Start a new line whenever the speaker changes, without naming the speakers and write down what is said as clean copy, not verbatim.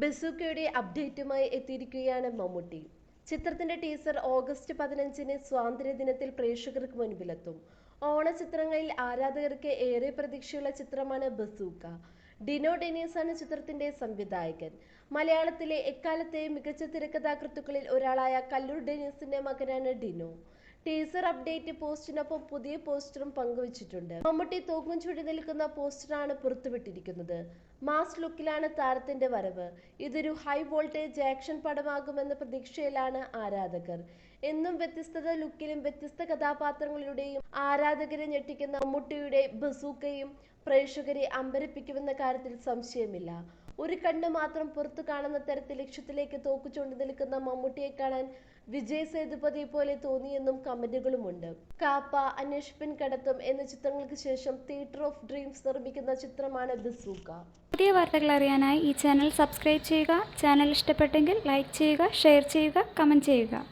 ബസൂക്കയുടെ അപ്ഡേറ്റുമായി എത്തിയിരിക്കുകയാണ് മമ്മൂട്ടി. ചിത്രത്തിന്റെ teaser August 15-ന് സ്വാതന്ത്ര്യദിനത്തിൽ പ്രേക്ഷകർക്ക് മുൻപിലെത്തും. ഓണചിത്രങ്ങളിൽ ആരാധകർക്ക് ഏറെ പ്രതീക്ഷയുള്ള ചിത്രമാണ് ബസൂക്ക. ഡിനോ ഡെനീസാണ് ചിത്രത്തിന്റെ സംവിധായകൻ. മലയാളത്തിലെ എക്കാലത്തെയും മികച്ച തിരക്കഥാകൃത്തുക്കളിൽ ഒരാളായ കല്ലൂർ ഡെനീസിന്റെ മകനാണ് ഡിനോ. ടീസർ അപ്ഡേറ്റ് പോസ്റ്റിനൊപ്പം പുതിയ പോസ്റ്ററും പങ്കുവച്ചിട്ടുണ്ട്. മമ്മൂട്ടി തൂക്കം ചൂടി നിൽക്കുന്ന പോസ്റ്ററാണ് പുറത്തുവിട്ടിരിക്കുന്നത്. മാസ് ലുക്കിലാണ് താരത്തിന്റെ വരവ്. ഇതൊരു ഹൈ വോൾട്ടേജ് ആക്ഷൻ പടമാകുമെന്ന പ്രതീക്ഷയിലാണ് ആരാധകർ. എന്നും വ്യത്യസ്തത ലുക്കിലും വ്യത്യസ്ത കഥാപാത്രങ്ങളിലൂടെയും ആരാധകരെ ഞെട്ടിക്കുന്ന മമ്മൂട്ടിയുടെ ബസൂക്കയും പ്രേക്ഷകരെ അമ്പരപ്പിക്കുമെന്ന കാര്യത്തിൽ സംശയമില്ല. ഒരു കണ്ണ് മാത്രം പുറത്തു കാണുന്ന തരത്തിൽ ലക്ഷ്യത്തിലേക്ക് തോക്കു ചൂണ്ടി നിൽക്കുന്ന മമ്മൂട്ടിയെ കാണാൻ വിജയ് സേതുപതിയെ പോലെ തോന്നിയെന്നും കമന്റുകളുമുണ്ട്. കാപ്പ, അന്വേഷിപ്പിൻ കടത്തും എന്ന ചിത്രങ്ങൾക്ക് ശേഷം തിയേറ്റർ ഓഫ് ഡ്രീംസ് നിർമ്മിക്കുന്ന ചിത്രമാണ് ബസൂക്ക.
പുതിയ വാർത്തകൾ അറിയാനായി ഈ ചാനൽ സബ്സ്ക്രൈബ് ചെയ്യുക. ചാനൽ ഇഷ്ടപ്പെട്ടെങ്കിൽ ലൈക്ക് ചെയ്യുക, ഷെയർ ചെയ്യുക, കമന്റ് ചെയ്യുക.